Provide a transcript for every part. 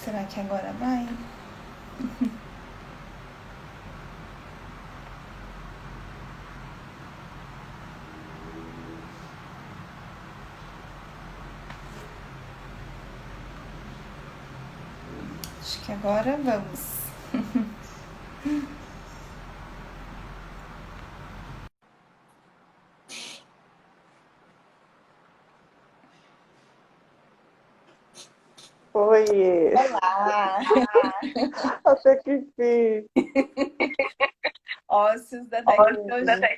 Será que agora vai? Acho que agora vamos. Oi, Olá! até que enfim. Ossos da Olha, tecnologia.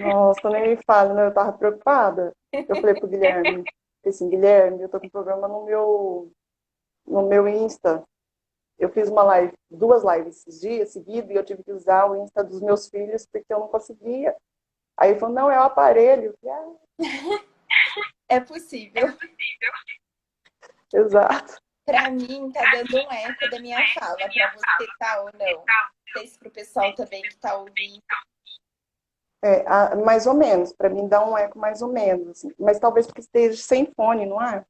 nossa, nem me fala, né? Eu tava preocupada. Eu falei pro Guilherme, assim, Guilherme, eu tô com um problema no meu Insta. Eu fiz uma live, duas lives esses dias seguidos, e eu tive que usar o Insta dos meus filhos porque eu não conseguia. Aí ele falou, não, é o aparelho. Eu falei, É possível. exato. Pra mim, tá dando um eco da minha fala. Pra você tá ou não? Não sei se pro pessoal também que tá ouvindo. Mais ou menos, para mim dá um eco mais ou menos, assim. Mas talvez porque esteja sem fone, não é?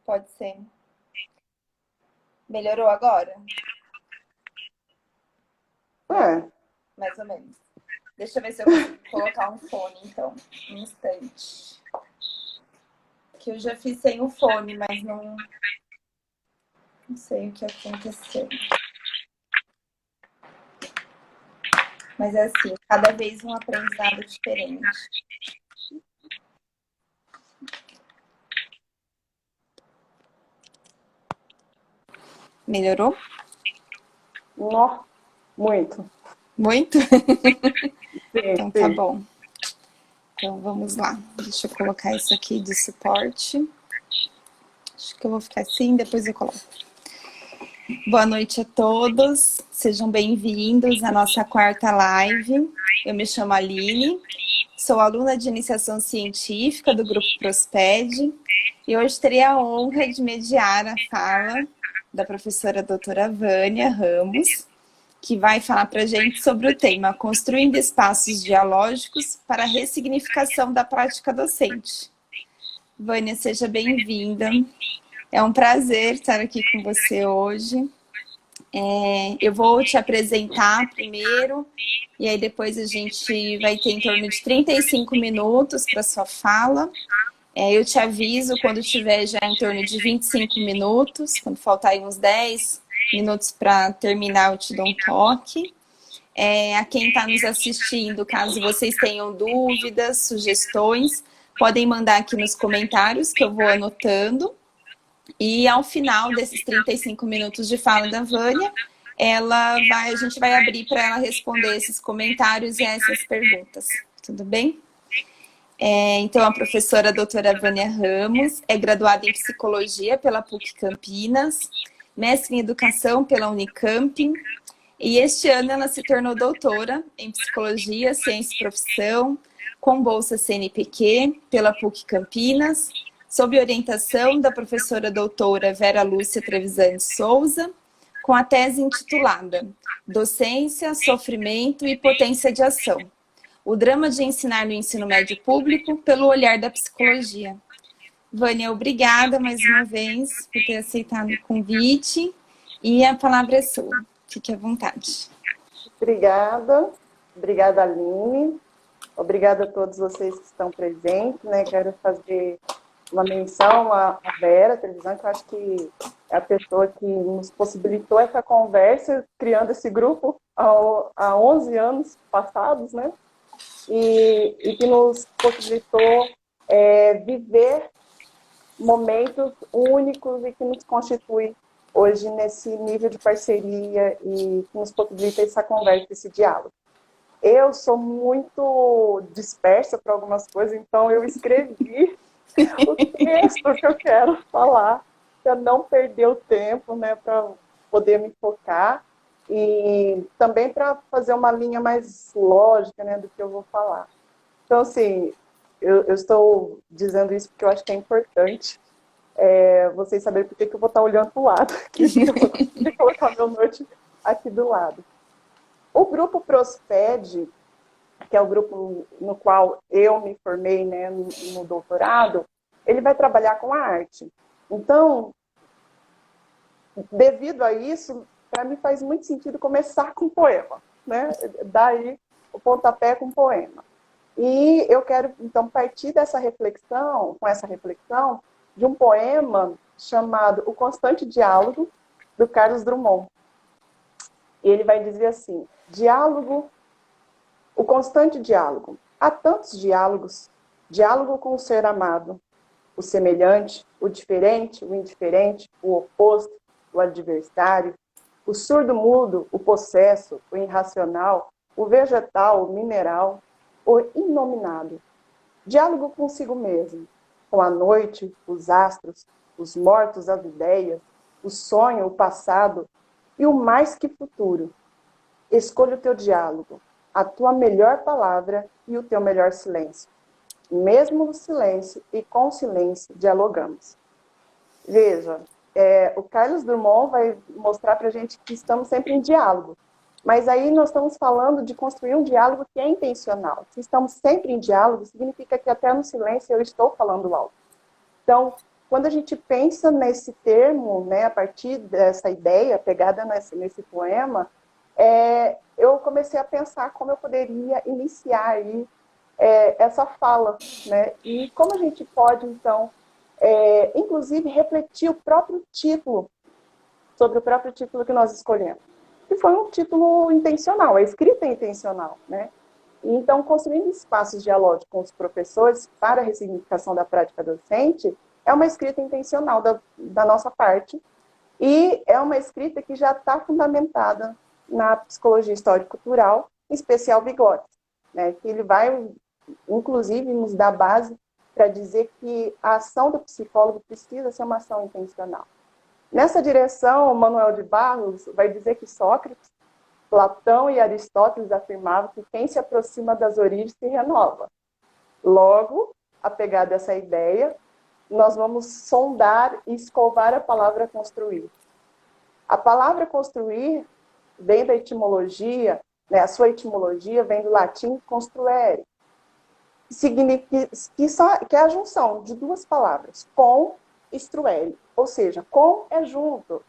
Pode ser. Melhorou agora? É, Mais ou menos. Deixa eu ver se eu consigo colocar um fone, então. Um instante. Que eu já fiz sem o fone, mas não sei o que aconteceu. Mas é assim, cada vez um aprendizado diferente. Melhorou? nó, muito. Muito? Sim, Então tá sim. bom. Então vamos lá. Deixa eu colocar isso aqui de suporte. Acho que eu vou ficar assim, depois eu coloco. Boa noite a todos. Sejam bem-vindos à nossa quarta live. Eu me chamo Aline, sou aluna de iniciação científica do Grupo Prosped e hoje terei a honra de mediar a fala da professora doutora Vânia Ramos, que vai falar para a gente sobre o tema Construindo Espaços Dialógicos para a Ressignificação da Prática Docente. Vânia, seja bem-vinda. É um prazer estar aqui com você hoje. Eu vou te apresentar primeiro, e aí depois a gente vai ter em torno de 35 minutos para sua fala. Eu te aviso quando tiver já em torno de 25 minutos, quando faltar aí uns 10 minutos para terminar, eu te dou um toque. A quem está nos assistindo, caso vocês tenham dúvidas, sugestões, podem mandar aqui nos comentários que eu vou anotando. E ao final desses 35 minutos de fala da Vânia, a gente vai abrir para ela responder esses comentários e essas perguntas. Tudo bem? Então, a professora doutora Vânia Ramos é graduada em Psicologia pela PUC Campinas, mestre em Educação pela Unicamp, e este ano ela se tornou doutora em Psicologia, Ciência e Profissão, com bolsa CNPq pela PUC Campinas, sob orientação da professora doutora Vera Lúcia Trevisan de Souza, com a tese intitulada Docência, Sofrimento e Potência de Ação. O drama de ensinar no ensino médio público pelo olhar da psicologia. Vânia, obrigada mais uma vez por ter aceitado o convite e a palavra é sua. Fique à vontade. Obrigada. Obrigada, Aline. Obrigada a todos vocês que estão presentes, né? Quero fazer uma menção à Vera Televisão, que eu acho que é a pessoa que nos possibilitou essa conversa, criando esse grupo há 11 anos passados, né? E que nos possibilitou viver momentos únicos e que nos constitui hoje nesse nível de parceria e que nos possibilita essa conversa, esse diálogo. Eu sou muito dispersa para algumas coisas, então eu escrevi o texto que eu quero falar, para não perder o tempo, né, para poder me focar e também para fazer uma linha mais lógica, né, do que eu vou falar. Então, assim, eu estou dizendo isso porque eu acho que é importante vocês saberem por que eu vou estar olhando para o lado aqui, porque eu vou conseguir colocar meu note aqui do lado. O grupo Prosped, que é o grupo no qual eu me formei, né, no doutorado, ele vai trabalhar com a arte. Então, devido a isso, para mim faz muito sentido começar com poema, né? Daí o pontapé com poema. E eu quero, então, partir dessa reflexão, com essa reflexão, de um poema chamado O Constante Diálogo, do Carlos Drummond. E ele vai dizer assim: diálogo, o constante diálogo. Há tantos diálogos, diálogo com o ser amado, o semelhante, o diferente, o indiferente, o oposto, o adversário, o surdo-mudo, o possesso, o irracional, o vegetal, o mineral, o inominado. Diálogo consigo mesmo, com a noite, os astros, os mortos, as ideias, o sonho, o passado e o mais que futuro. Escolha o teu diálogo, a tua melhor palavra e o teu melhor silêncio. Mesmo no silêncio e com o silêncio, dialogamos. Veja, o Carlos Drummond vai mostrar para a gente que estamos sempre em diálogo. Mas aí nós estamos falando de construir um diálogo que é intencional. Se estamos sempre em diálogo, significa que até no silêncio eu estou falando alto. Então, quando a gente pensa nesse termo, né, a partir dessa ideia pegada nesse poema, eu comecei a pensar como eu poderia iniciar aí, essa fala, né? E como a gente pode, então, inclusive, refletir o próprio título, sobre o próprio título que nós escolhemos. Que foi um título intencional, a escrita é intencional, né? E, então, construindo espaços dialógicos com os professores para a ressignificação da prática docente, é uma escrita intencional da nossa parte, e é uma escrita que já está fundamentada na psicologia histórico-cultural, em especial Vygotsky, né? Que ele vai, inclusive, nos dar base para dizer que a ação do psicólogo precisa ser uma ação intencional. Nessa direção, Manuel de Barros vai dizer que Sócrates, Platão e Aristóteles afirmavam que quem se aproxima das origens se renova. Logo, apegado a essa ideia, nós vamos sondar e escovar a palavra construir. A palavra construir vem da etimologia, né, a sua etimologia vem do latim construere, que é a junção de duas palavras, com e struere, ou seja, com é junto,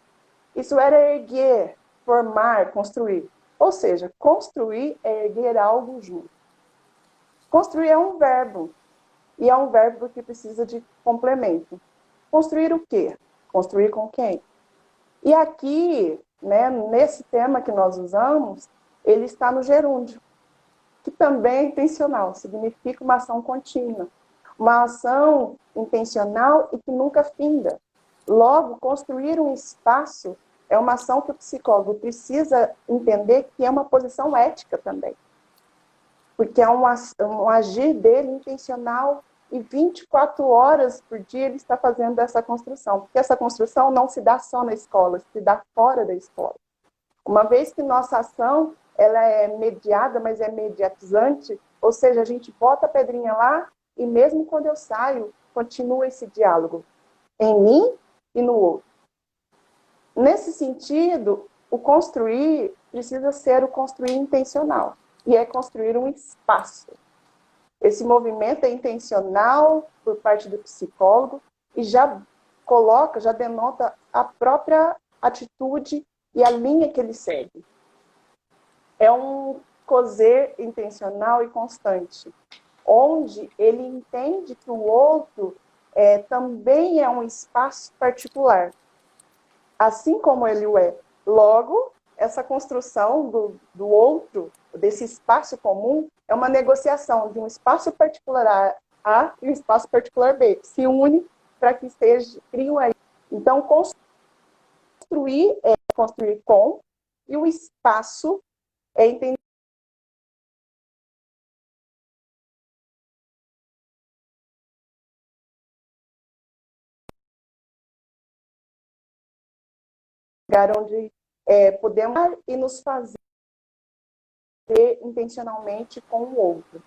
struere é erguer, formar, construir, ou seja, construir é erguer algo junto. Construir é um verbo, e é um verbo que precisa de complemento. Construir o quê? Construir com quem? E aqui, né, nesse tema que nós usamos, ele está no gerúndio, que também é intencional, significa uma ação contínua. Uma ação intencional e que nunca finda. Logo, construir um espaço é uma ação que o psicólogo precisa entender que é uma posição ética também. Porque é um agir dele intencional e 24 horas por dia ele está fazendo essa construção. Porque essa construção não se dá só na escola, se dá fora da escola. Uma vez que nossa ação ela é mediada, mas é mediatizante, ou seja, a gente bota a pedrinha lá e mesmo quando eu saio, continua esse diálogo em mim e no outro. Nesse sentido, o construir precisa ser o construir intencional, e é construir um espaço. Esse movimento é intencional por parte do psicólogo e já coloca, já denota a própria atitude e a linha que ele segue. É um coser intencional e constante, onde ele entende que o outro também é um espaço particular, assim como ele o é. Logo, essa construção do outro, desse espaço comum, é uma negociação de um espaço particular A e um espaço particular B, que se unem para que criam aí. Então, construir é construir com, e o espaço é entender onde podemos e nos fazer intencionalmente com o outro.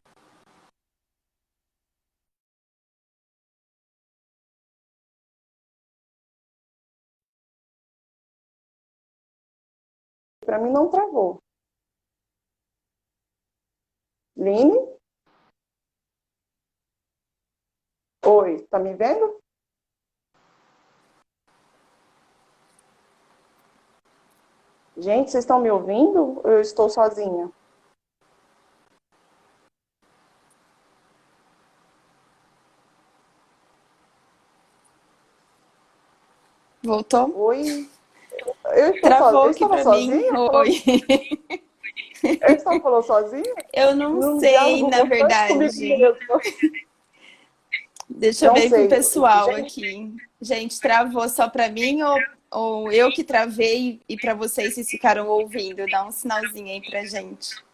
Para mim não travou. Line? Oi, tá me vendo? Gente, vocês estão me ouvindo? Ou eu estou sozinha? Voltou? Oi? Travou Eu aqui estava pra mim. sozinha? Oi. Eu estava falando sozinha? Eu não Num sei, diálogo na constante comigo verdade. mesmo. Deixa eu Não ver pro sei. pessoal Gente, aqui. Gente, travou só pra mim ou eu que travei e pra vocês ficaram ouvindo? Dá um sinalzinho aí pra gente.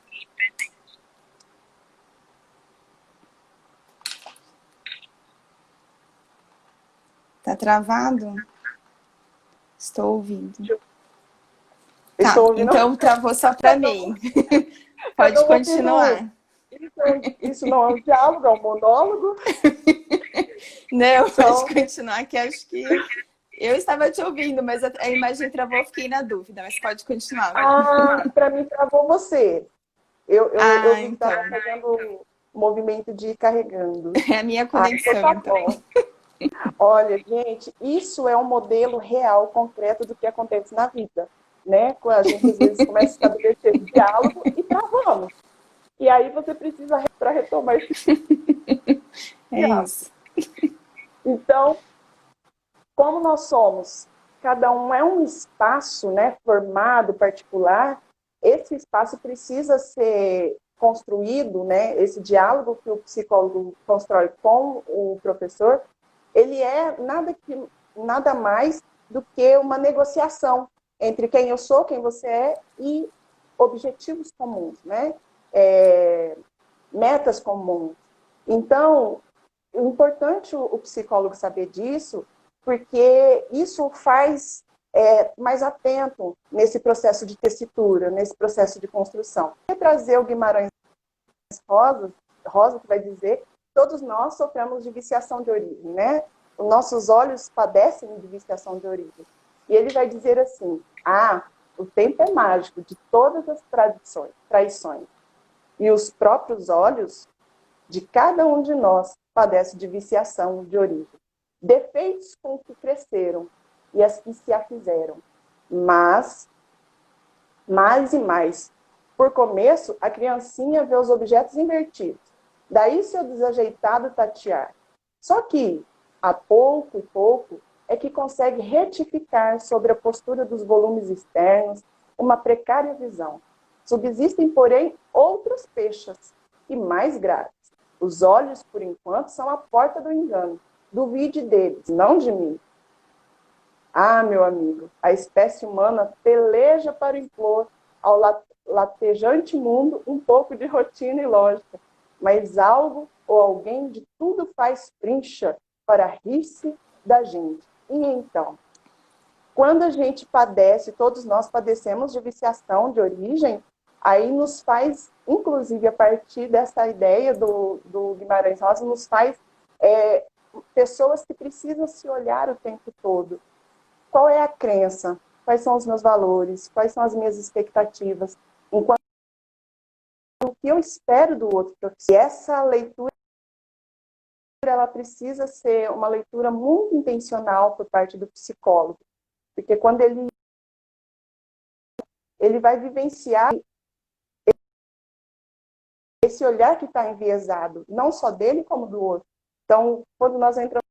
Tá travado? Estou ouvindo. Tá, estou ouvindo. então travou só pra mim. Eu Pode estou ouvindo. continuar. Isso não é um diálogo, é um monólogo. Não, pode Então, continuar, que acho que eu estava te ouvindo, mas a imagem travou, fiquei na dúvida, mas pode continuar. para mim travou você. Eu Ah, vi que estava então. fazendo o movimento de ir carregando. É a minha Ah, então conexão, tá então. bom. Olha, gente, isso é um modelo real, concreto do que acontece na vida, né? Quando a gente às vezes começa a estabelecer diálogo e travamos. E aí você precisa para retomar esse É diálogo. isso. Então, como nós somos, cada um é um espaço, né, formado, particular, esse espaço precisa ser construído, né, esse diálogo que o psicólogo constrói com o professor, ele é nada mais do que uma negociação entre quem eu sou, quem você é e objetivos comuns, né? Metas comuns. Então, é importante o psicólogo saber disso, porque isso faz mais atento nesse processo de tessitura, nesse processo de construção. Vou trazer o Guimarães Rosa, que vai dizer que todos nós sofremos de viciação de origem, né? Os nossos olhos padecem de viciação de origem. E ele vai dizer assim, o tempo é mágico de todas as traições. E os próprios olhos de cada um de nós padece de viciação de origem. Defeitos com que cresceram e as que se afizeram. Mas, mais e mais, por começo, a criancinha vê os objetos invertidos. Daí seu desajeitado tatear. Só que, a pouco e pouco, é que consegue retificar sobre a postura dos volumes externos uma precária visão. Subsistem, porém, outras peixas, e mais graves. Os olhos, por enquanto, são a porta do engano. Duvide deles, não de mim. Meu amigo, a espécie humana peleja para impor ao latejante mundo um pouco de rotina e lógica, mas algo ou alguém de tudo faz trincha para rir-se da gente. E então, quando a gente padece, todos nós padecemos de viciação de origem, aí nos faz, inclusive a partir dessa ideia do Guimarães Rosa, nos faz pessoas que precisam se olhar o tempo todo. Qual é a crença? Quais são os meus valores? Quais são as minhas expectativas? Enquanto o que eu espero do outro, e essa leitura ela precisa ser uma leitura muito intencional por parte do psicólogo, porque quando ele vai vivenciar esse olhar que está enviesado, não só dele, como do outro. Então, quando nós entramos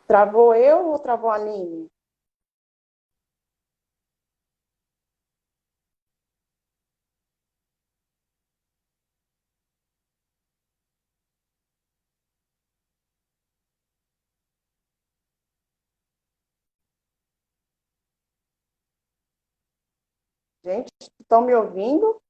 travou eu ou travou a Aline? Gente, estão me ouvindo?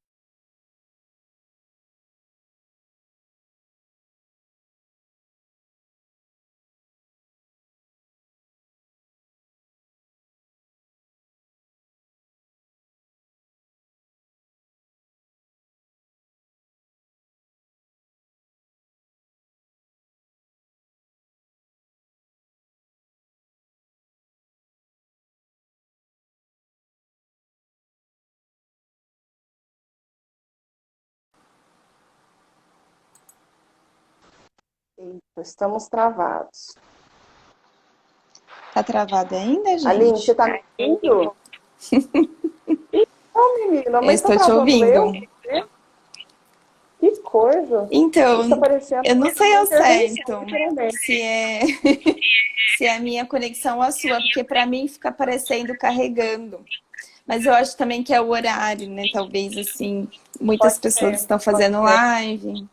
Eita, estamos travados. Tá travado ainda, Aline, você gente? está me ouvindo? Não, menina, Eu mas está estou te travando eu? ouvindo. Que coisa. Isso está Então, parecendo eu não sei uma ao intervenção, certo literalmente. se é se é a minha conexão ou a sua, porque para mim fica aparecendo carregando. Mas eu acho também que é o horário, né? Talvez assim, muitas Pode pessoas ser, estão pode fazendo ser. live.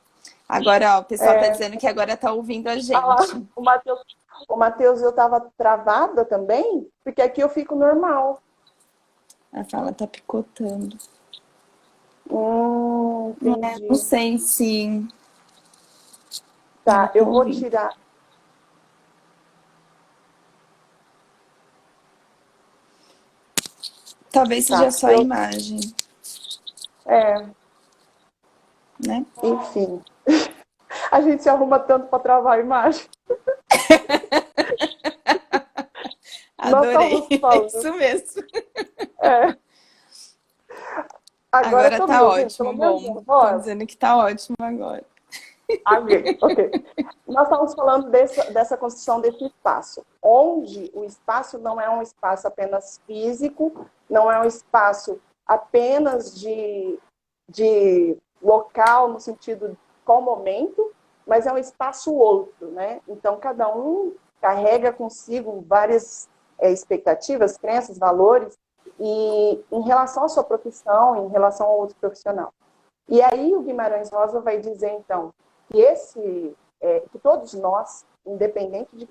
Agora, ó, o pessoal tá É, dizendo que agora tá ouvindo a ah lá, gente. o Matheus, eu estava travada também, porque aqui eu fico normal. A fala tá picotando. Não Entendi. sei se eu não Tá, eu tô vou ouvindo. tirar. Talvez seja Tá, só a imagem, é, né? enfim. A gente se arruma tanto para travar a imagem. Nós Adorei. estamos É falando. isso mesmo. É, agora Agora estão me tá ouvindo, pelo ótimo, menos minha bom. Estão voz? dizendo que tá ótimo agora. Amém. Ok. Nós estamos falando dessa construção desse espaço, onde o espaço não é um espaço apenas físico, não é um espaço apenas de local, no sentido com momento, mas é um espaço outro, né? Então, cada um carrega consigo várias expectativas, crenças, valores, e em relação à sua profissão, em relação ao outro profissional. E aí o Guimarães Rosa vai dizer, então, que todos nós, independente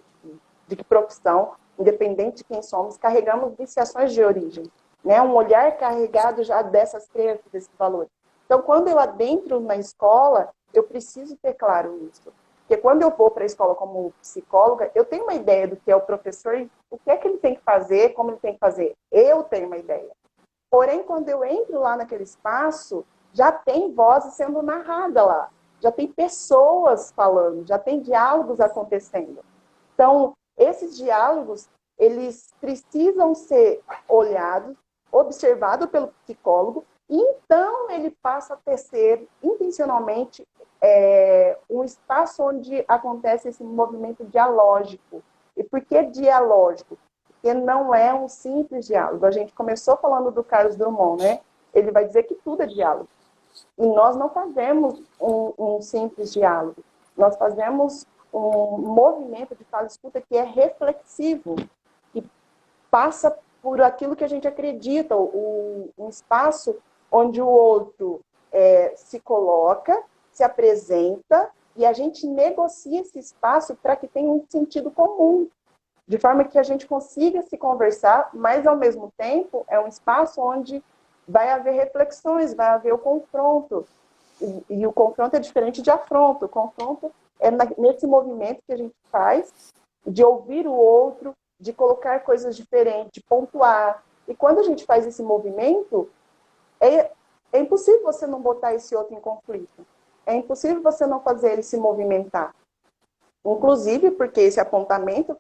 de que profissão, independente de quem somos, carregamos viciações de origem, né? Um olhar carregado já dessas crenças, desses valores. Então, quando eu adentro na escola, eu preciso ter claro isso. Porque quando eu vou para a escola como psicóloga, eu tenho uma ideia do que é o professor, o que é que ele tem que fazer, como ele tem que fazer. Eu tenho uma ideia. Porém, quando eu entro lá naquele espaço, já tem vozes sendo narrada lá, já tem pessoas falando, já tem diálogos acontecendo. Então, esses diálogos, eles precisam ser olhados, observados pelo psicólogo, e então ele passa a tecer intencionalmente um espaço onde acontece esse movimento dialógico. E por que dialógico? Porque não é um simples diálogo. A gente começou falando do Carlos Drummond, né? Ele vai dizer que tudo é diálogo. E nós não fazemos um simples diálogo. Nós fazemos um movimento de fala escuta que é reflexivo, que passa por aquilo que a gente acredita, um espaço onde o outro se coloca, se apresenta, e a gente negocia esse espaço para que tenha um sentido comum, de forma que a gente consiga se conversar, mas ao mesmo tempo é um espaço onde vai haver reflexões, vai haver o confronto. E o confronto é diferente de afronto. O confronto é nesse movimento que a gente faz de ouvir o outro, de colocar coisas diferentes, de pontuar. E quando a gente faz esse movimento, é impossível você não botar esse outro em conflito. É impossível você não fazer ele se movimentar. Inclusive porque esse apontamento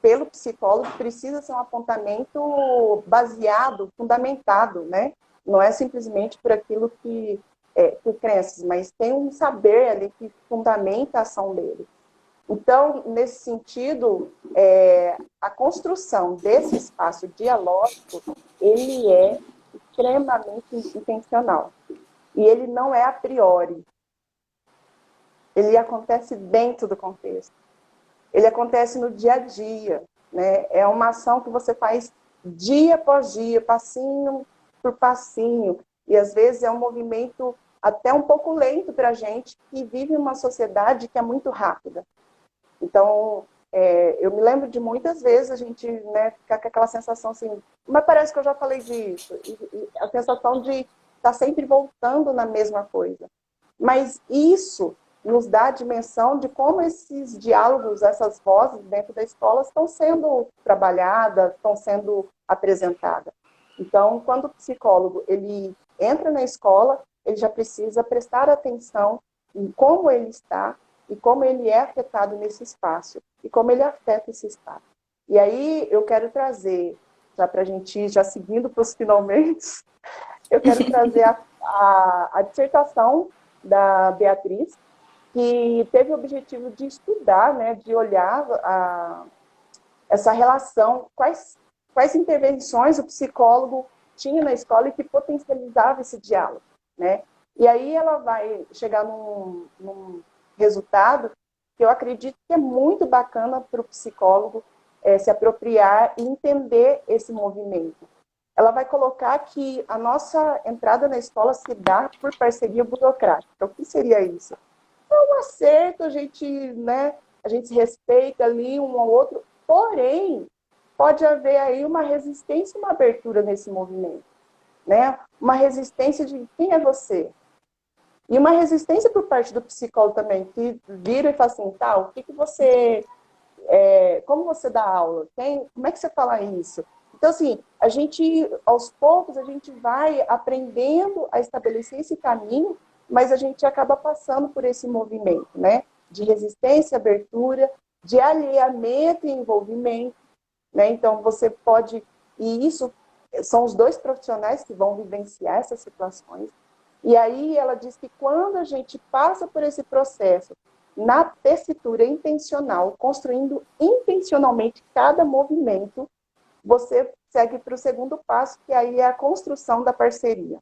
pelo psicólogo, precisa ser um apontamento baseado, fundamentado, né? Não é simplesmente por aquilo por crenças, mas tem um saber ali que fundamenta a ação dele. Então, nesse sentido, a construção desse espaço dialógico, ele é extremamente intencional. E ele não é a priori. Ele acontece dentro do contexto. Ele acontece no dia a dia, né? É uma ação que você faz dia após dia, passinho por passinho, e às vezes é um movimento até um pouco lento para a gente que vive uma sociedade que é muito rápida. Então, Eu me lembro de muitas vezes a gente, né, ficar com aquela sensação assim, mas parece que eu já falei disso, e a sensação de estar sempre voltando na mesma coisa. Mas isso nos dá a dimensão de como esses diálogos, essas vozes dentro da escola estão sendo trabalhadas, estão sendo apresentadas. Então, quando o psicólogo ele entra na escola, ele já precisa prestar atenção em como ele está e como ele é afetado nesse espaço e como ele afeta esse espaço. E aí eu quero trazer, já para a gente ir já seguindo para os finalmente, eu quero trazer a dissertação da Beatriz, que teve o objetivo de estudar, né, de olhar essa relação, quais intervenções o psicólogo tinha na escola e que potencializava esse diálogo, né? E aí ela vai chegar num resultado que eu acredito que é muito bacana para o psicólogo se apropriar e entender esse movimento. Ela vai colocar que a nossa entrada na escola se dá por parceria burocrática. O que seria isso? É um acerto, né, a gente se respeita ali um ao outro, porém, pode haver aí uma resistência e uma abertura nesse movimento, né? Uma resistência de quem é você? E uma resistência por parte do psicólogo também, que vira e fala assim, tá, o que você... como você dá aula? Como é que você fala isso? Então, assim, a gente, aos poucos, a gente vai aprendendo a estabelecer esse caminho, mas a gente acaba passando por esse movimento, né? De resistência, abertura, de alinhamento e envolvimento, né? Então, você pode... E isso são os dois profissionais que vão vivenciar essas situações. E aí ela diz que quando a gente passa por esse processo, na tessitura intencional, construindo intencionalmente cada movimento, você segue para o segundo passo, que aí é a construção da parceria.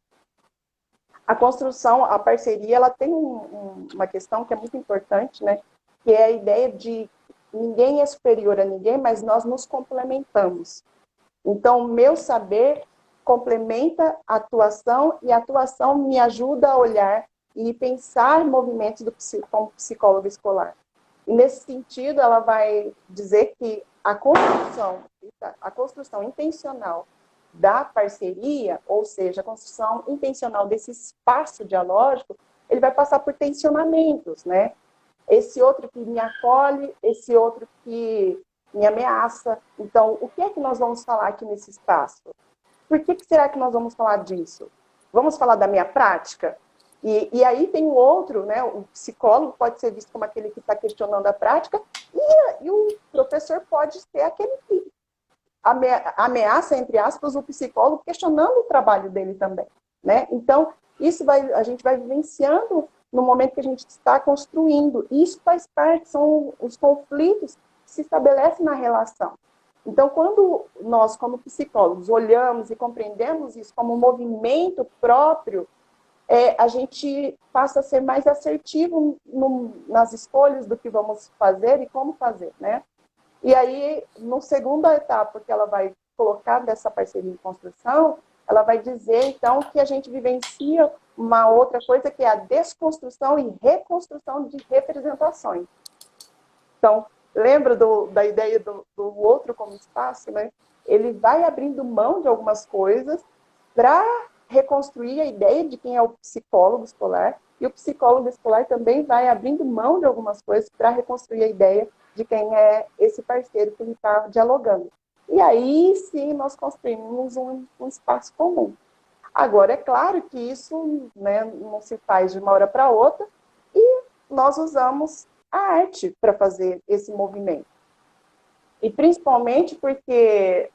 A construção, a parceria, ela tem uma questão que é muito importante, né? Que é a ideia de ninguém é superior a ninguém, mas nós nos complementamos. Então, meu saber complementa a atuação e a atuação me ajuda a olhar e pensar movimentos como psicólogo escolar. E nesse sentido, ela vai dizer que a construção intencional da parceria, ou seja, a construção intencional desse espaço dialógico, ele vai passar por tensionamentos, né? Esse outro que me acolhe, esse outro que me ameaça. Então, o que é que nós vamos falar aqui nesse espaço? Por que será que nós vamos falar disso? Vamos falar da minha prática? E aí tem o outro, né? O psicólogo pode ser visto como aquele que está questionando a prática e o professor pode ser aquele que ameaça, entre aspas, o psicólogo questionando o trabalho dele também, né? Então, a gente vai vivenciando no momento que a gente está construindo. E isso faz parte, são os conflitos que se estabelecem na relação. Então, quando nós, como psicólogos, olhamos e compreendemos isso como um movimento próprio, a gente passa a ser mais assertivo nas escolhas do que vamos fazer e como fazer, né? E aí, no segunda etapa que ela vai colocar dessa parceria em construção, ela vai dizer, então, que a gente vivencia uma outra coisa que é a desconstrução e reconstrução de representações. Então, lembra da ideia do outro como espaço, né? Ele vai abrindo mão de algumas coisas para reconstruir a ideia de quem é o psicólogo escolar, e o psicólogo escolar também vai abrindo mão de algumas coisas para reconstruir a ideia de quem é esse parceiro que ele está dialogando. E aí sim nós construímos um espaço comum. Agora, é claro que isso, né, não se faz de uma hora para outra, e nós usamos a arte para fazer esse movimento. E principalmente porque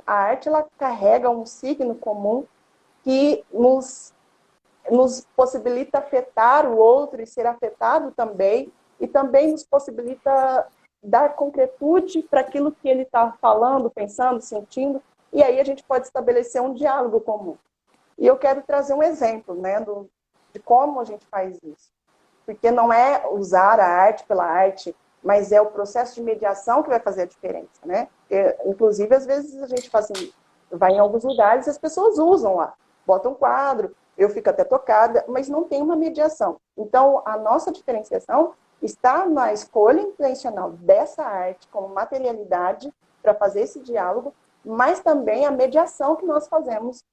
a arte ela carrega um signo comum que nos possibilita afetar o outro e ser afetado também, e também nos possibilita dar concretude para aquilo que ele está falando, pensando, sentindo, e aí a gente pode estabelecer um diálogo comum. E eu quero trazer um exemplo, né, de como a gente faz isso. Porque não é usar a arte pela arte, mas é o processo de mediação que vai fazer a diferença, né? Porque, inclusive, às vezes a gente faz assim, vai em alguns lugares e as pessoas usam lá, botam um quadro, eu fico até tocada, mas não tem uma mediação. Então, a nossa diferenciação está na escolha intencional dessa arte como materialidade para fazer esse diálogo, mas também a mediação que nós fazemos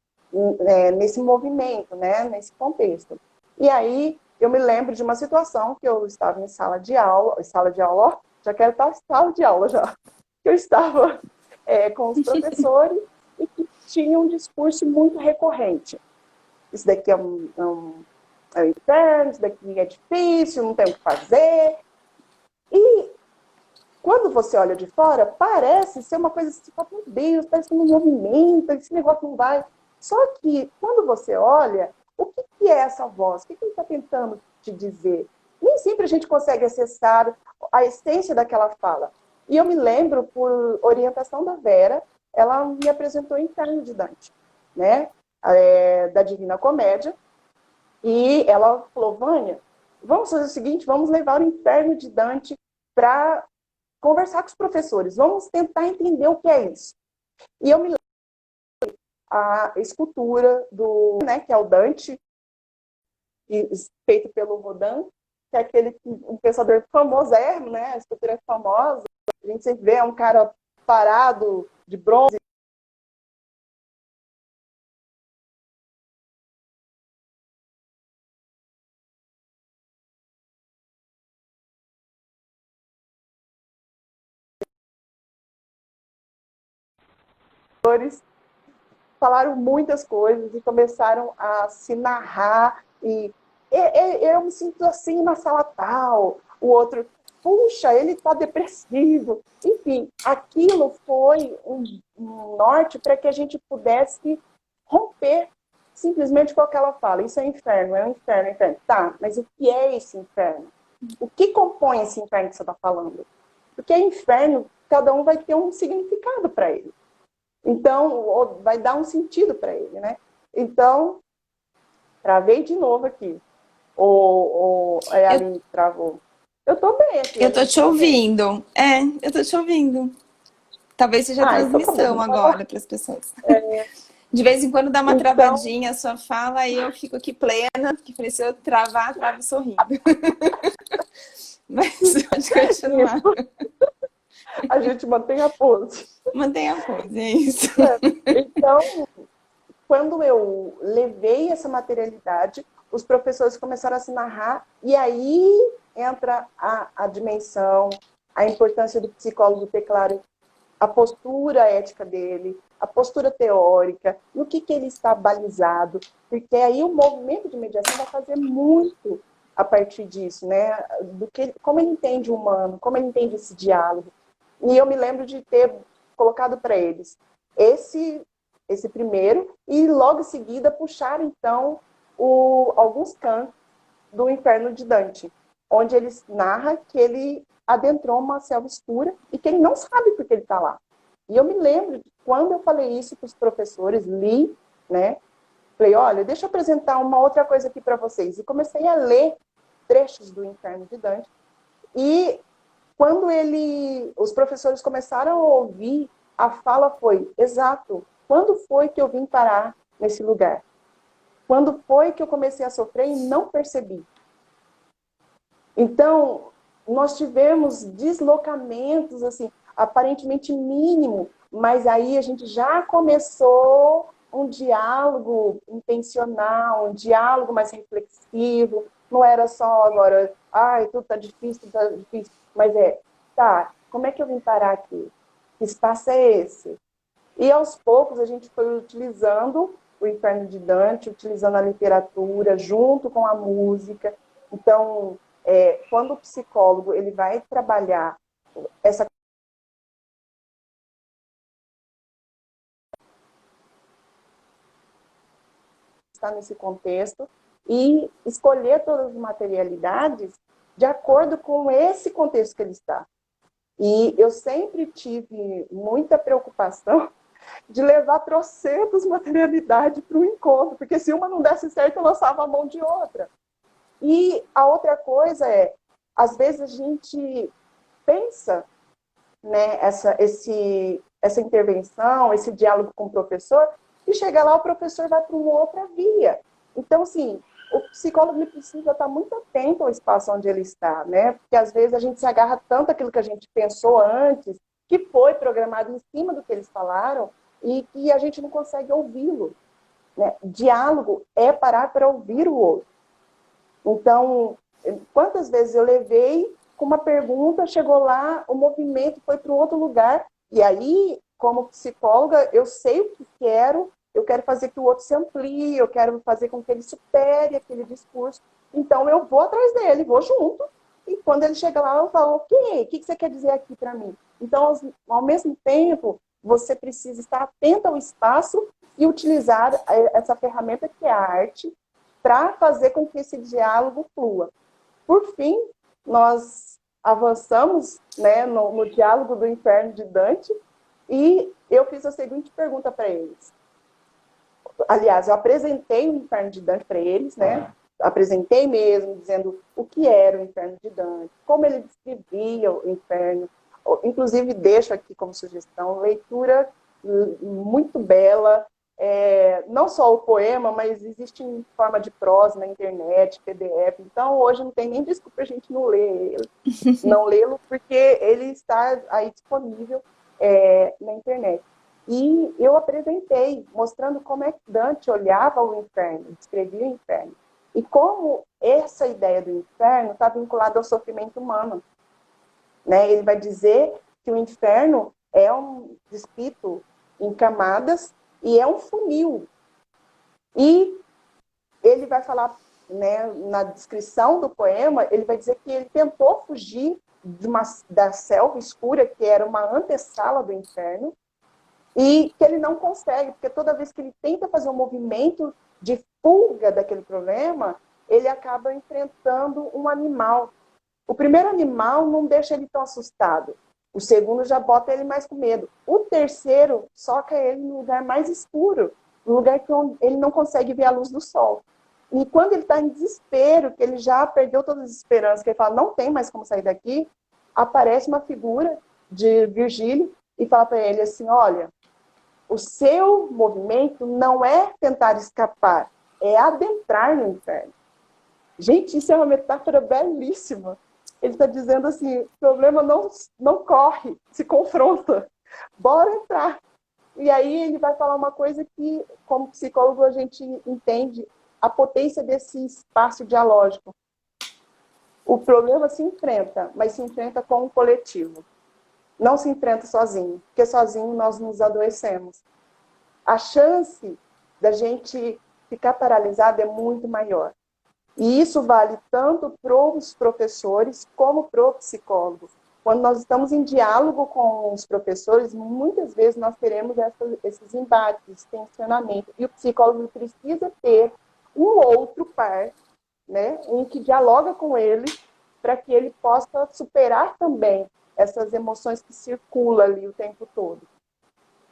nesse movimento, né, nesse contexto. E aí eu me lembro de uma situação que eu estava em sala de aula, ó, já quero estar em sala de aula já, eu estava com os professores e que tinha um discurso muito recorrente. Isso daqui é um inferno, isso daqui é difícil, não tem o que fazer. E quando você olha de fora, parece ser uma coisa assim, meu Deus, parece que não movimenta, esse negócio não vai. Só que, quando você olha, o que é essa voz? O que ele está tentando te dizer? Nem sempre a gente consegue acessar a essência daquela fala. E eu me lembro, por orientação da Vera, ela me apresentou o Inferno de Dante, né? Da Divina Comédia. E ela falou, Vânia, vamos fazer o seguinte, vamos levar o Inferno de Dante para conversar com os professores, vamos tentar entender o que é isso. E eu me lembro a escultura que é o Dante, feito pelo Rodin, que é um pensador famosérrimo, né? A escultura é famosa, a gente sempre vê um cara parado de bronze. Falaram muitas coisas e começaram a se narrar e eu me sinto assim na sala tal, o outro, puxa, ele está depressivo. Enfim, aquilo foi um norte para que a gente pudesse romper simplesmente com aquela fala. Isso é inferno, é um inferno, é um inferno. Tá, mas o que é esse inferno? O que compõe esse inferno que você está falando? Porque inferno, cada um vai ter um significado para ele. Então, vai dar um sentido para ele, né? Então, travei de novo aqui. A Aline travou. Eu tô bem aqui. Eu tô te ouvindo. Eu tô te ouvindo. Talvez seja transmissão então, agora para as pessoas. De vez em quando dá uma travadinha a sua fala e eu fico aqui plena, porque falei, se eu travar, travo sorrindo. Mas pode continuar. A gente mantém a pose. Mantém a pose, é isso. Então, quando eu levei essa materialidade, os professores começaram a se narrar, e aí entra a dimensão, a importância do psicólogo ter claro a postura ética dele, a postura teórica, no que ele está balizado, porque aí o movimento de mediação vai fazer muito a partir disso, né? Como ele entende o humano, como ele entende esse diálogo. E eu me lembro de ter colocado para eles esse primeiro, e logo em seguida puxar, então, alguns cantos do Inferno de Dante, onde ele narra que ele adentrou uma selva escura e que ele não sabe por que ele está lá. E eu me lembro de quando eu falei isso para os professores, li, né? Falei, olha, deixa eu apresentar uma outra coisa aqui para vocês. E comecei a ler trechos do Inferno de Dante. E quando os professores começaram a ouvir, a fala foi, exato, quando foi que eu vim parar nesse lugar? Quando foi que eu comecei a sofrer e não percebi? Então, nós tivemos deslocamentos, assim, aparentemente mínimo, mas aí a gente já começou um diálogo intencional, um diálogo mais reflexivo. Não era só agora, tudo tá difícil, mas tá, como é que eu vim parar aqui? Que espaço é esse? E aos poucos a gente foi utilizando o Inferno de Dante, utilizando a literatura junto com a música. Então, quando o psicólogo ele vai trabalhar essa está nesse contexto e escolher todas as materialidades de acordo com esse contexto que ele está. E eu sempre tive muita preocupação de levar trocentas materialidades para o encontro, porque se uma não desse certo, eu lançava a mão de outra. E a outra coisa às vezes a gente pensa, né, essa intervenção, esse diálogo com o professor, e chega lá, o professor vai para uma outra via. Então, assim, o psicólogo ele precisa estar muito atento ao espaço onde ele está, né? Porque às vezes a gente se agarra tanto àquilo que a gente pensou antes, que foi programado em cima do que eles falaram, e que a gente não consegue ouvi-lo, né? Diálogo é parar para ouvir o outro. Então, quantas vezes eu levei com uma pergunta, chegou lá, o movimento foi para um outro lugar, e aí, como psicóloga, eu sei o que quero, eu quero fazer que o outro se amplie, eu quero fazer com que ele supere aquele discurso. Então, eu vou atrás dele, vou junto, e quando ele chega lá, eu falo, ok, o que você quer dizer aqui para mim? Então, ao mesmo tempo, você precisa estar atento ao espaço e utilizar essa ferramenta que é a arte, para fazer com que esse diálogo flua. Por fim, nós avançamos, né, no diálogo do Inferno de Dante, e eu fiz a seguinte pergunta para eles. Aliás, eu apresentei o Inferno de Dante para eles, né? Apresentei mesmo, dizendo o que era o Inferno de Dante, como ele descrevia o inferno. Inclusive, deixo aqui como sugestão, leitura muito bela, não só o poema, mas existe em forma de prosa na internet, PDF. Então, hoje não tem nem desculpa para a gente não ler ele, não lê-lo, porque ele está aí disponível na internet. E eu apresentei, mostrando como é que Dante olhava o inferno, descrevia o inferno. E como essa ideia do inferno está vinculada ao sofrimento humano. Né? Ele vai dizer que o inferno é um descrito em camadas e é um funil. E ele vai falar, né, na descrição do poema, ele vai dizer que ele tentou fugir da selva escura, que era uma antessala do inferno, e que ele não consegue, porque toda vez que ele tenta fazer um movimento de fuga daquele problema, ele acaba enfrentando um animal. O primeiro animal não deixa ele tão assustado. O segundo já bota ele mais com medo. O terceiro soca ele no lugar mais escuro, no lugar que ele não consegue ver a luz do sol. E quando ele está em desespero, que ele já perdeu todas as esperanças, que ele fala, não tem mais como sair daqui, aparece uma figura de Virgílio e fala para ele assim, olha, o seu movimento não é tentar escapar, é adentrar no inferno. Gente, isso é uma metáfora belíssima. Ele está dizendo assim, o problema não corre, se confronta. Bora entrar. E aí ele vai falar uma coisa que, como psicólogo, a gente entende a potência desse espaço dialógico. O problema se enfrenta, mas se enfrenta com o coletivo. Não se enfrenta sozinho, porque sozinho nós nos adoecemos. A chance da gente ficar paralisado é muito maior. E isso vale tanto para os professores como para o psicólogo. Quando nós estamos em diálogo com os professores, muitas vezes nós teremos esses embates, tensionamento. E o psicólogo precisa ter um outro par, né? Um que dialoga com ele, para que ele possa superar também essas emoções que circulam ali o tempo todo.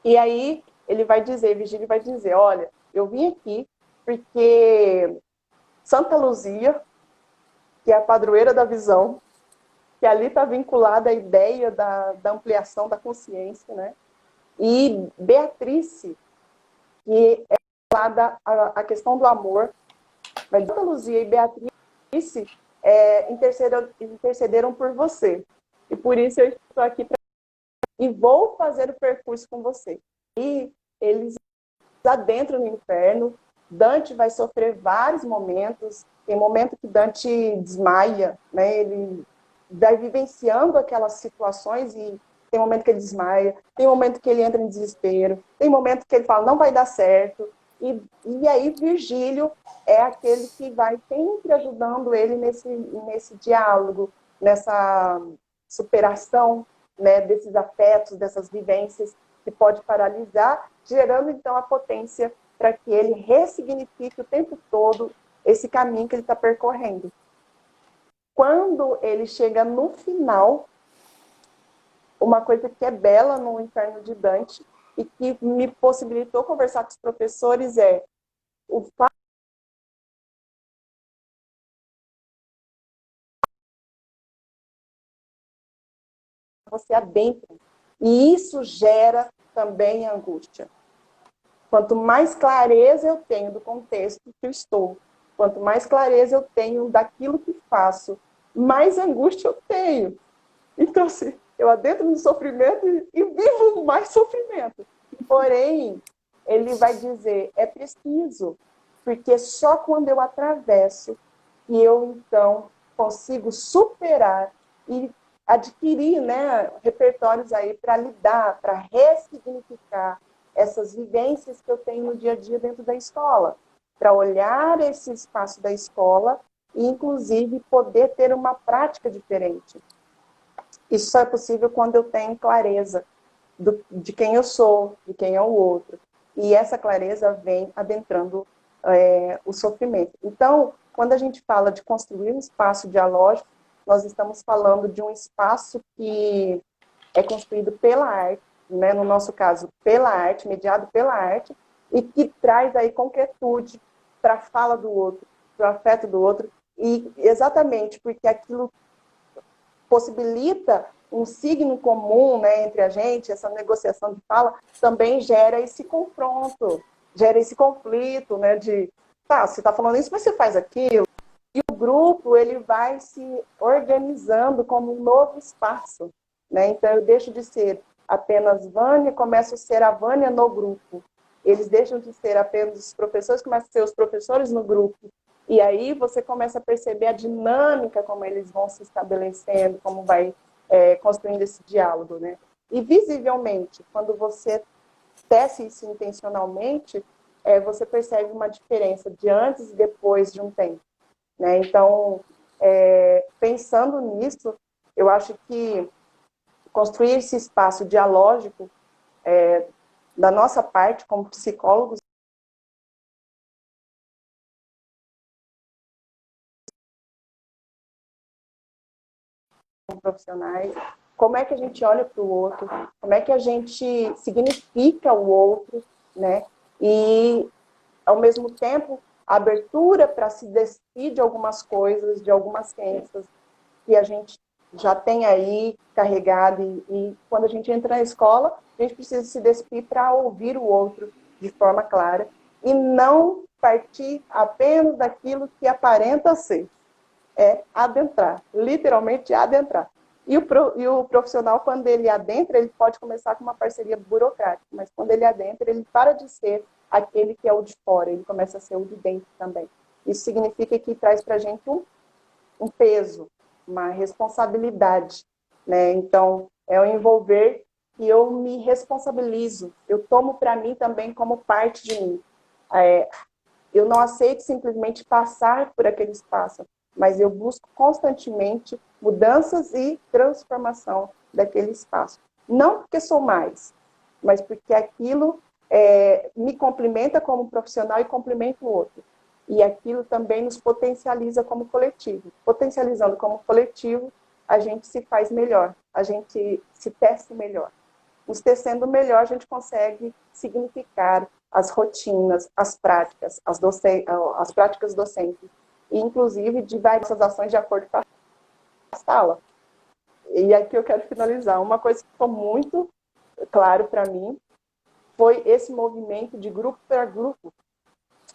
E aí ele vai dizer, Virgílio vai dizer, olha, eu vim aqui porque Santa Luzia, que é a padroeira da visão, que ali está vinculada à ideia da ampliação da consciência, né? E Beatrice, que é vinculada à questão do amor. Mas Santa Luzia e Beatrice intercederam por você. E por isso eu estou aqui e vou fazer o percurso com você. E eles adentram no inferno. Dante vai sofrer vários momentos. Tem momento que Dante desmaia, né? Ele vai vivenciando aquelas situações e tem momento que ele desmaia, tem momento que ele entra em desespero, tem momento que ele fala, não vai dar certo. E aí Virgílio é aquele que vai sempre ajudando ele nesse diálogo, nessa superação, né, desses afetos, dessas vivências que pode paralisar, gerando então a potência para que ele ressignifique o tempo todo esse caminho que ele está percorrendo. Quando ele chega no final, uma coisa que é bela no Inferno de Dante e que me possibilitou conversar com os professores é o fato de você adentra. E isso gera também angústia. Quanto mais clareza eu tenho do contexto que eu estou, Quanto mais clareza eu tenho daquilo que faço, mais angústia eu tenho. Então, assim, eu adentro no sofrimento e vivo mais sofrimento. Porém, ele vai dizer, é preciso, porque só quando eu atravesso e eu, então, consigo superar e adquirir, né, repertórios aí para lidar, para ressignificar essas vivências que eu tenho no dia a dia dentro da escola, para olhar esse espaço da escola e, inclusive, poder ter uma prática diferente. Isso só é possível quando eu tenho clareza de quem eu sou, de quem é o outro. E essa clareza vem adentrando o sofrimento. Então, quando a gente fala de construir um espaço dialógico, nós estamos falando de um espaço que é construído pela arte, né? No nosso caso, pela arte, mediado pela arte, e que traz aí concretude para a fala do outro, para o afeto do outro, e exatamente porque aquilo possibilita um signo comum, né, entre a gente, essa negociação de fala, também gera esse confronto, gera esse conflito, né, de, tá, você está falando isso, mas você faz aquilo. E o grupo, ele vai se organizando como um novo espaço, né? Então, eu deixo de ser apenas Vânia, começo a ser a Vânia no grupo. Eles deixam de ser apenas os professores, começam a ser os professores no grupo. E aí você começa a perceber a dinâmica, como eles vão se estabelecendo, como vai construindo esse diálogo, né? E visivelmente, quando você tece isso intencionalmente, você percebe uma diferença de antes e depois de um tempo, né? Então, pensando nisso, eu acho que construir esse espaço dialógico, da nossa parte, como psicólogos, como profissionais, como é que a gente olha para o outro, como é que a gente significa o outro, né? E, ao mesmo tempo, a abertura para se despir de algumas coisas, de algumas crenças que a gente já tem aí carregado. E quando a gente entra na escola, a gente precisa se despir para ouvir o outro de forma clara e não partir apenas daquilo que aparenta ser. É adentrar, literalmente adentrar. E o profissional, quando ele adentra, ele pode começar com uma parceria burocrática, mas quando ele adentra, ele para de ser aquele que é o de fora, ele começa a ser o de dentro também. Isso significa que traz para a gente um peso, uma responsabilidade, né? Então, é o envolver que eu me responsabilizo, eu tomo para mim também como parte de mim. Eu não aceito simplesmente passar por aquele espaço, mas eu busco constantemente mudanças e transformação daquele espaço. Não porque sou mais, mas porque aquilo me complementa como profissional e complementa o outro. E aquilo também nos potencializa como coletivo. Potencializando como coletivo, a gente se faz melhor, a gente se tece melhor. Nos tecendo melhor, a gente consegue significar as rotinas, as práticas, as práticas docentes, e inclusive de várias ações de acordo com a sala. E aqui eu quero finalizar. Uma coisa que ficou muito claro para mim foi esse movimento de grupo para grupo.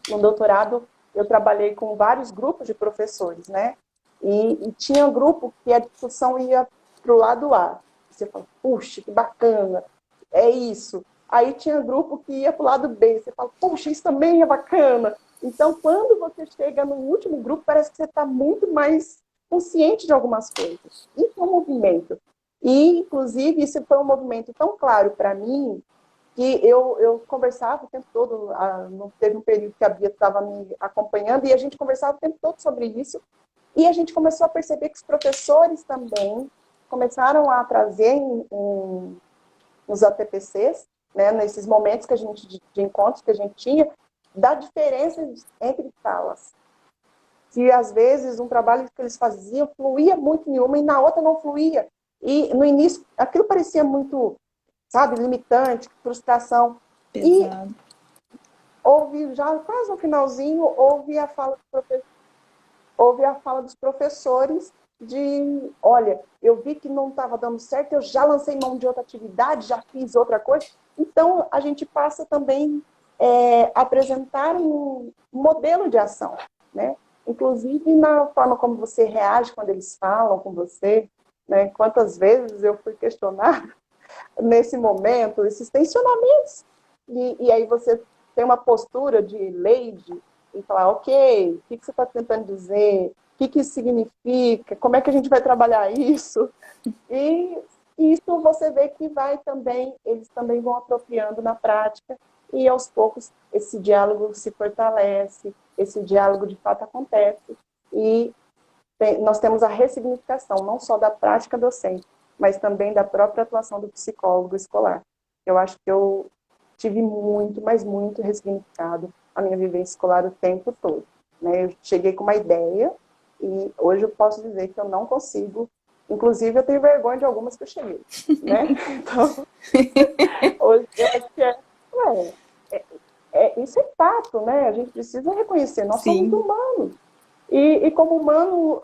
No doutorado, eu trabalhei com vários grupos de professores, né? E tinha um grupo que a discussão ia para o lado A. Você fala, puxa, que bacana, é isso. Aí tinha grupo que ia para o lado B. Você fala, puxa, isso também é bacana. Então, quando você chega no último grupo, parece que você está muito mais consciente de algumas coisas. Isso é um movimento. E, inclusive, isso foi um movimento tão claro para mim, que eu conversava o tempo todo, teve um período que a Bia estava me acompanhando, e a gente conversava o tempo todo sobre isso, e a gente começou a perceber que os professores também começaram a trazer nos ATPCs, né, nesses momentos que a gente, de encontros que a gente tinha, da diferença entre salas. Que, às vezes, um trabalho que eles faziam fluía muito em uma e na outra não fluía. E, no início, aquilo parecia muito, sabe, limitante, frustração. Pesado. E houve, já quase no finalzinho, houve a fala dos professores de, olha, eu vi que não estava dando certo, eu já lancei mão de outra atividade, já fiz outra coisa. Então, a gente passa também a apresentar um modelo de ação. né? Inclusive na forma como você reage quando eles falam com você, né? Quantas vezes eu fui questionada nesse momento, esses tensionamentos, e aí você tem uma postura de lady e falar, ok, o que você está tentando dizer? O que isso significa? Como é que a gente vai trabalhar isso? E isso você vê que vai também, eles também vão apropriando na prática, e aos poucos esse diálogo se fortalece, esse diálogo de fato acontece, e nós temos a ressignificação, não só da prática docente, mas também da própria atuação do psicólogo escolar. Eu acho que eu tive muito, mas muito ressignificado a minha vivência escolar o tempo todo, né? Eu cheguei com uma ideia, e hoje eu posso dizer que eu não consigo. Inclusive, eu tenho vergonha de algumas que eu cheguei, né? Então, hoje eu acho que isso é fato, né? A gente precisa reconhecer, nós somos Sim, humanos. E como humano,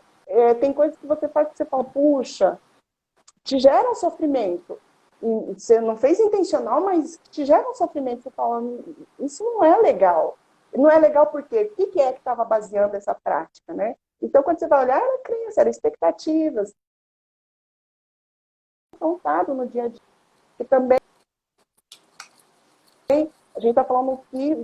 tem coisas que você faz que você fala, puxa, te gera um sofrimento. E você não fez intencional, mas te gera um sofrimento. Você fala, isso não é legal. Não é legal porque o que é que estava baseando essa prática, né? Então, quando você vai olhar, era crença, eram expectativas, contado no dia a dia. E também a gente está falando aqui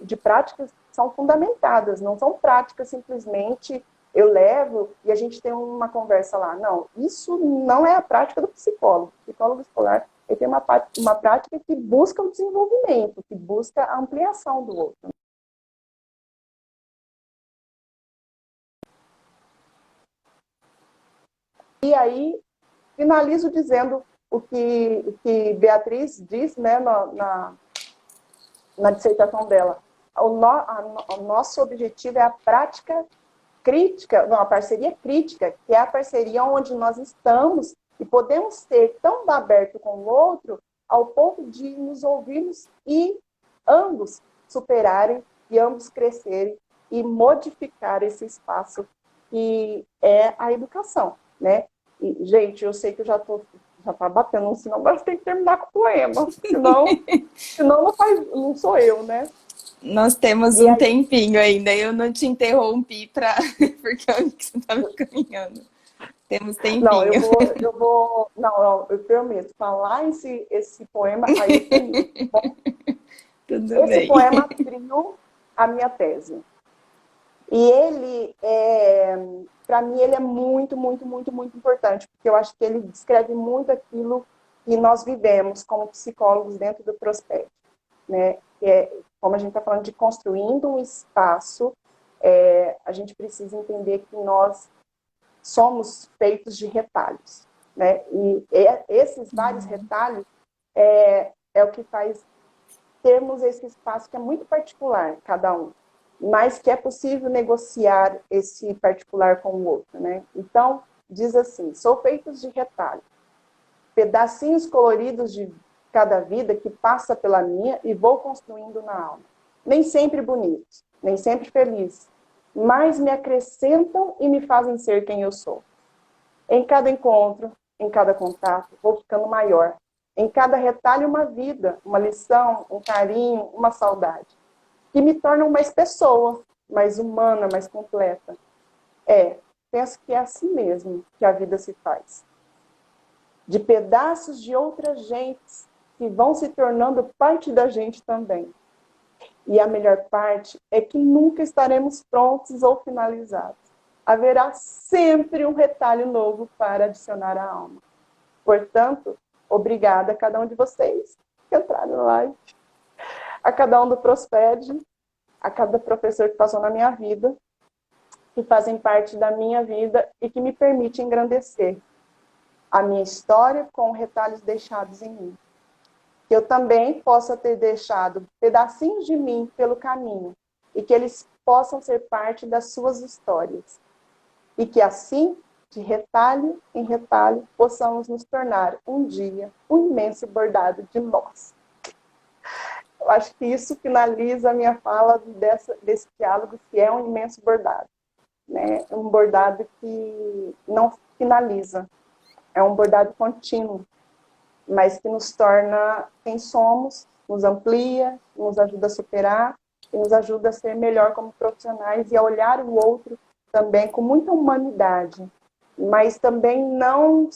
de práticas que são fundamentadas, não são práticas simplesmente eu levo e a gente tem uma conversa lá. Não, isso não é a prática do psicólogo. O psicólogo escolar ele tem uma prática que busca o desenvolvimento, que busca a ampliação do outro. E aí, finalizo dizendo o que Beatriz diz, né, na dissertação dela. O nosso objetivo é a prática crítica, não, a parceria crítica, que é a parceria onde nós estamos e podemos ser tão aberto com o outro ao ponto de nos ouvirmos e ambos superarem e ambos crescerem e modificar esse espaço que é a educação, né? E, gente, eu sei que eu já tá batendo um sinal, mas tem que terminar com o poema, senão não sou eu, né? nós temos E um aí, tempinho ainda. Eu não te interrompi porque eu vi que você estava caminhando. Temos não, tempinho. não, eu prometo, falar esse poema, aí eu termino. Bom, Tudo esse bem. poema abriu a minha tese. E ele, para mim, ele é muito, muito, muito, muito importante, porque eu acho que ele descreve muito aquilo que nós vivemos como psicólogos dentro do Prosper, né? Que é, como a gente está falando de construindo um espaço, a gente precisa entender que nós somos feitos de retalhos, né? E esses vários retalhos é o que faz termos esse espaço que é muito particular, cada um, mas que é possível negociar esse particular com o outro, né? Então, diz assim, sou feitos de retalhos, pedacinhos coloridos de cada vida que passa pela minha e vou construindo na alma. Nem sempre bonitos, nem sempre felizes, mas me acrescentam e me fazem ser quem eu sou. Em cada encontro, em cada contato, vou ficando maior. Em cada retalho, uma vida, uma lição, um carinho, uma saudade. Que me tornam mais pessoa, mais humana, mais completa. Penso que é assim mesmo que a vida se faz. De pedaços de outras gentes que vão se tornando parte da gente também. E a melhor parte é que nunca estaremos prontos ou finalizados. Haverá sempre um retalho novo para adicionar à alma. Portanto, obrigada a cada um de vocês que entraram na live, a cada um do Prosped, a cada professor que passou na minha vida, que fazem parte da minha vida e que me permite engrandecer a minha história com retalhos deixados em mim. Que eu também possa ter deixado pedacinhos de mim pelo caminho e que eles possam ser parte das suas histórias. E que assim, de retalho em retalho, possamos nos tornar um dia um imenso bordado de nós. Eu acho que isso finaliza a minha fala desse diálogo, que é um imenso bordado, né? Um bordado que não finaliza, é um bordado contínuo, mas que nos torna quem somos, nos amplia, nos ajuda a superar e nos ajuda a ser melhor como profissionais e a olhar o outro também com muita humanidade. Mas também não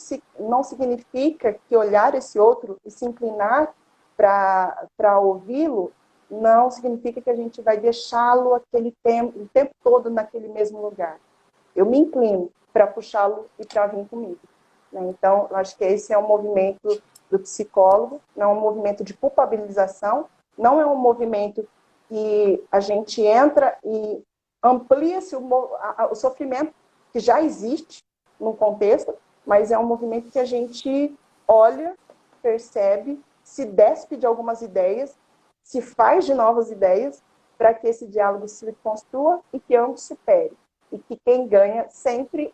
significa que olhar esse outro e se inclinar para ouvi-lo não significa que a gente vai deixá-lo o tempo todo naquele mesmo lugar. Eu me inclino para puxá-lo e para vir comigo. Né? Então, eu acho que esse é um movimento do psicólogo, não é um movimento de culpabilização, não é um movimento que a gente entra e amplia-se o sofrimento que já existe no contexto, mas é um movimento que a gente olha, percebe, se despe de algumas ideias, se faz de novas ideias, para que esse diálogo se construa e que ambos supere. E que quem ganha sempre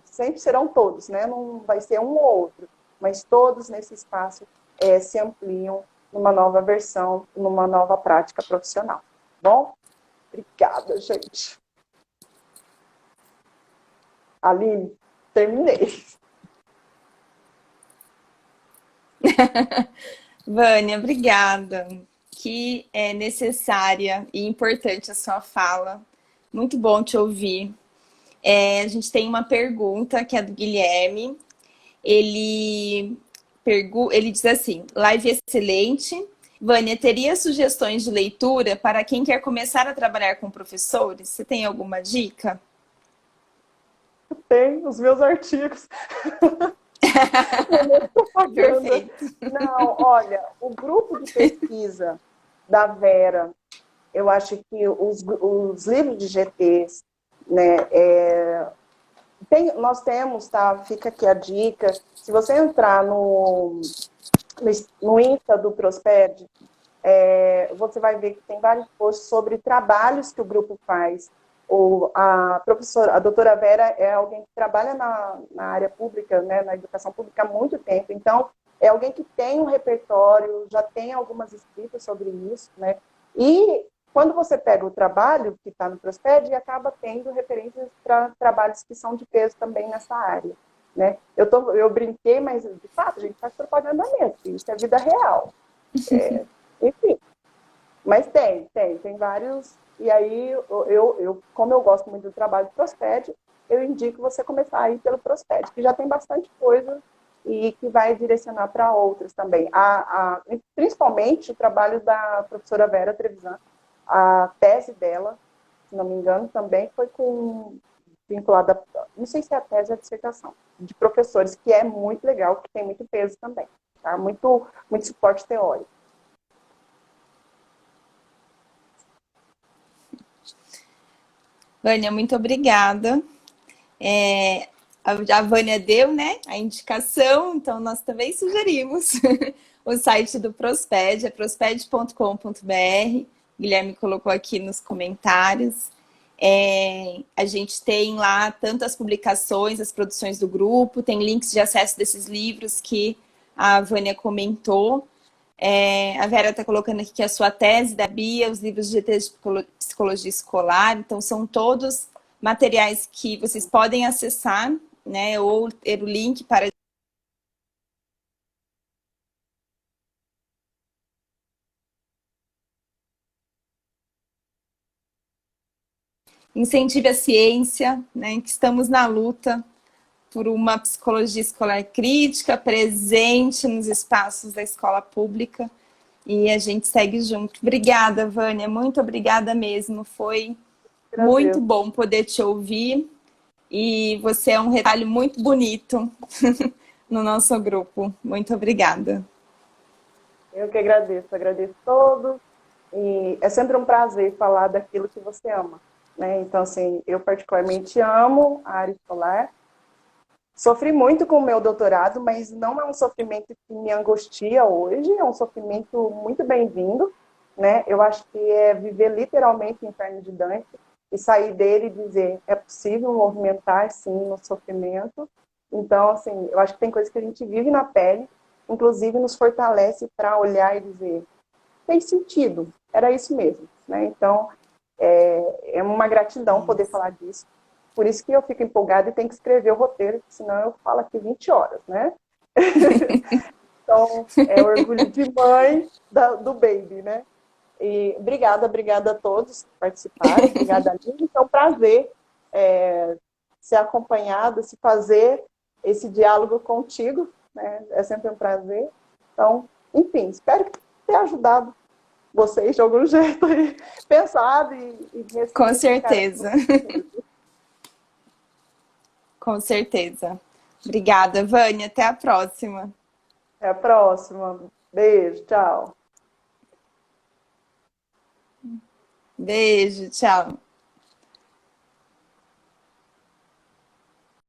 sempre serão todos, né? Não vai ser um ou outro, mas todos nesse espaço se ampliam numa nova versão, numa nova prática profissional. Bom? Obrigada, gente. Aline, terminei. Vânia, obrigada. Que é necessária e importante a sua fala. Muito bom te ouvir. A gente tem uma pergunta que é do Guilherme. Ele diz assim: live excelente. Vânia, teria sugestões de leitura para quem quer começar a trabalhar com professores? Você tem alguma dica? Tem os meus artigos. Perfeito. Não, olha, o grupo de pesquisa da Vera, eu acho que os livros de GTs, né, nós temos, tá? Fica aqui a dica. Se você entrar no Insta do Prosped, você vai ver que tem vários posts sobre trabalhos que o grupo faz. A doutora Vera é alguém que trabalha na área pública, né, na educação pública há muito tempo, então é alguém que tem um repertório, já tem algumas escritas sobre isso, né, e quando você pega o trabalho que está no Prosped, acaba tendo referências para trabalhos que são de peso também nessa área, né. Eu brinquei, mas de fato a gente faz propaganda mesmo, isso é vida real. Enfim, mas tem vários. E aí, como eu gosto muito do trabalho do Prosped, eu indico você começar a ir pelo Prosped, que já tem bastante coisa e que vai direcionar para outros também. Principalmente o trabalho da professora Vera Trevisan, a tese dela, se não me engano, também foi vinculada, não sei se é a tese ou a dissertação, de professores, que é muito legal, que tem muito peso também, tá? Muito suporte teórico. Vânia, muito obrigada. A Vânia deu, né, a indicação, então nós também sugerimos o site do Prosped, é prosped.com.br. Guilherme colocou aqui nos comentários. A gente tem lá tanto as publicações, as produções do grupo, tem links de acesso desses livros que a Vânia comentou. A Vera está colocando aqui que a sua tese da Bia, os livros de psicologia escolar, então são todos materiais que vocês podem acessar, né, ou ter o link para incentive a ciência, né, que estamos na luta por uma psicologia escolar crítica, presente nos espaços da escola pública, e a gente segue junto. Obrigada, Vânia, muito obrigada mesmo, foi muito bom poder te ouvir, e você é um retalho muito bonito no nosso grupo. Muito obrigada. Eu que agradeço todos, e é sempre um prazer falar daquilo que você ama, né? Então, assim, eu particularmente amo a área escolar, sofri muito com o meu doutorado, mas não é um sofrimento que me angustia hoje, é um sofrimento muito bem-vindo, né? Eu acho que é viver literalmente o inferno de Dante e sair dele e dizer, é possível movimentar, sim, no sofrimento. Então, assim, eu acho que tem coisas que a gente vive na pele, inclusive nos fortalece para olhar e dizer, tem sentido, era isso mesmo, né? Então, é uma gratidão poder falar disso. Por isso que eu fico empolgada e tenho que escrever o roteiro, senão eu falo aqui 20 horas, né? Então, é orgulho de mãe do baby, né? E obrigada a todos que participaram, obrigada a mim. É um prazer ser acompanhada, se fazer esse diálogo contigo, né? É sempre um prazer. Então, enfim, espero ter ajudado vocês de algum jeito aí, pensado e Com nesse certeza. Com certeza. Obrigada, Vânia. Até a próxima. Até a próxima. Beijo, tchau. Beijo, tchau.